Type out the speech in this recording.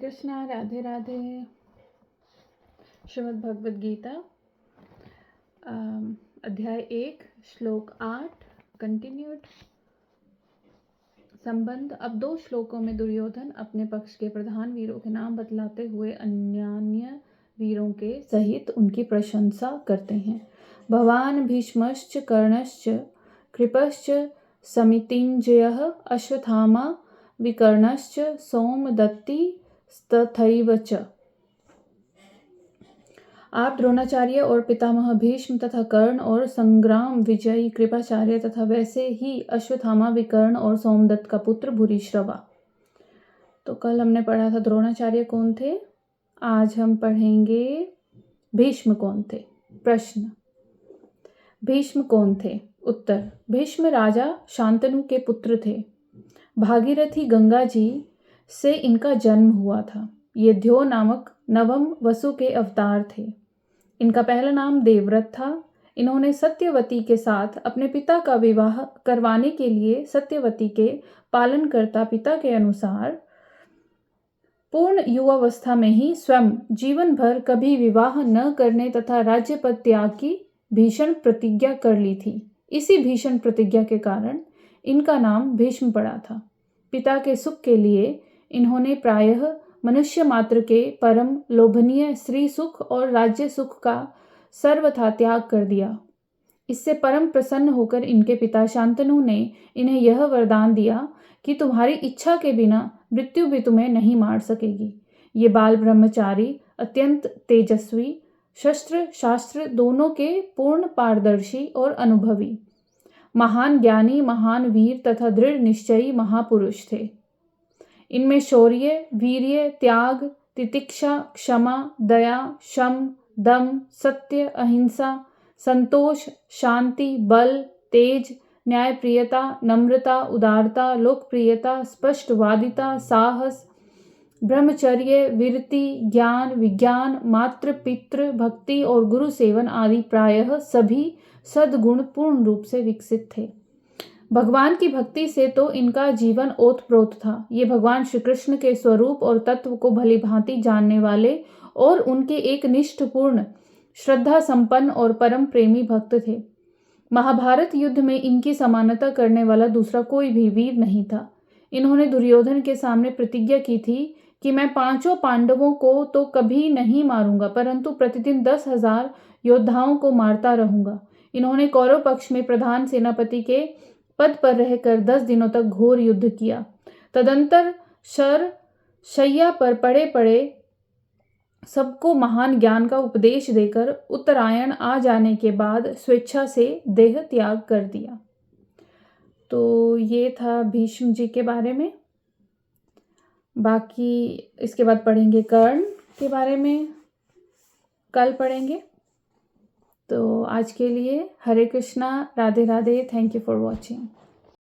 कृष्णा, राधे राधे। श्रीमद् भगवद गीता अध्याय 1 श्लोक 8 कंटिन्यूड। संबंध। अब 2 श्लोकों में दुर्योधन अपने पक्ष के प्रधान वीरों के नाम बतलाते हुए अन्यान्य वीरों के सहित उनकी प्रशंसा करते हैं। भवान भीष्मश्च कर्णश्च कृपश्च समितिञ्जयः अश्वत्थामा विकर्णश्च सोमदत्ति तथैव च। आप द्रोणाचार्य और पितामह भीष्म तथा कर्ण और संग्राम विजयी कृपाचार्य तथा वैसे ही अश्वत्थामा विकर्ण और सोमदत्त का पुत्र भूरिश्रवा। तो कल हमने पढ़ा था द्रोणाचार्य कौन थे, आज हम पढ़ेंगे भीष्म कौन थे। प्रश्न, भीष्म कौन थे? उत्तर, भीष्म राजा शांतनु के पुत्र थे। भागीरथी गंगा जी से इनका जन्म हुआ था। ये ध्यो नामक नवम वसु के अवतार थे। इनका पहला नाम देवव्रत था। इन्होंने सत्यवती के साथ अपने पिता का विवाह करवाने के लिए सत्यवती के पालनकर्ता पिता के अनुसार पूर्ण युवावस्था में ही स्वयं जीवन भर कभी विवाह न करने तथा राज्यपद त्याग की भीषण प्रतिज्ञा कर ली थी। इसी भीषण प्रतिज्ञा के कारण इनका नाम भीष्म पड़ा था। पिता के सुख के लिए इन्होंने प्रायः मनुष्य मात्र के परम लोभनीय स्त्री सुख और राज्य सुख का सर्वथा त्याग कर दिया। इससे परम प्रसन्न होकर इनके पिता शांतनु ने इन्हें यह वरदान दिया कि तुम्हारी इच्छा के बिना मृत्यु भी तुम्हें नहीं मार सकेगी। ये बाल ब्रह्मचारी अत्यंत तेजस्वी, शस्त्र शास्त्र दोनों के पूर्ण पारदर्शी और अनुभवी, महान ज्ञानी, महान वीर तथा दृढ़ निश्चयी महापुरुष थे। इनमें शौर्य, वीर्य, त्याग, तितिक्षा, क्षमा, दया, शम, दम, सत्य, अहिंसा, संतोष, शांति, बल, तेज, न्यायप्रियता, नम्रता, उदारता, लोकप्रियता, स्पष्टवादिता, साहस, ब्रह्मचर्य, वीरति, ज्ञान, विज्ञान, मातृ पितृ भक्ति और गुरु सेवन आदि प्रायः सभी सद्गुण पूर्ण रूप से विकसित थे। भगवान की भक्ति से तो इनका जीवन ओतप्रोत था। ये भगवान श्री कृष्ण के स्वरूप और तत्व को भली भांति जानने वाले और उनके एक निष्ठपूर्ण, श्रद्धा संपन्न और परम प्रेमी भक्त थे। महाभारत युद्ध में इनकी समानता करने वाला दूसरा कोई भी वीर नहीं था। इन्होंने दुर्योधन के सामने प्रतिज्ञा की थी कि मैं 5 पांडवों को तो कभी नहीं मारूंगा, परंतु प्रतिदिन 10,000 योद्धाओं को मारता रहूंगा। इन्होंने कौरव पक्ष में प्रधान सेनापति के पद पर रहकर 10 दिनों तक घोर युद्ध किया। तदंतर शैया पर पड़े पड़े सबको महान ज्ञान का उपदेश देकर उत्तरायण आ जाने के बाद स्वेच्छा से देह त्याग कर दिया। तो ये था भीष्म जी के बारे में। बाकी इसके बाद पढ़ेंगे कर्ण के बारे में, कल पढ़ेंगे। तो आज के लिए Hare Krishna, Radhe Radhe. Thank you for watching.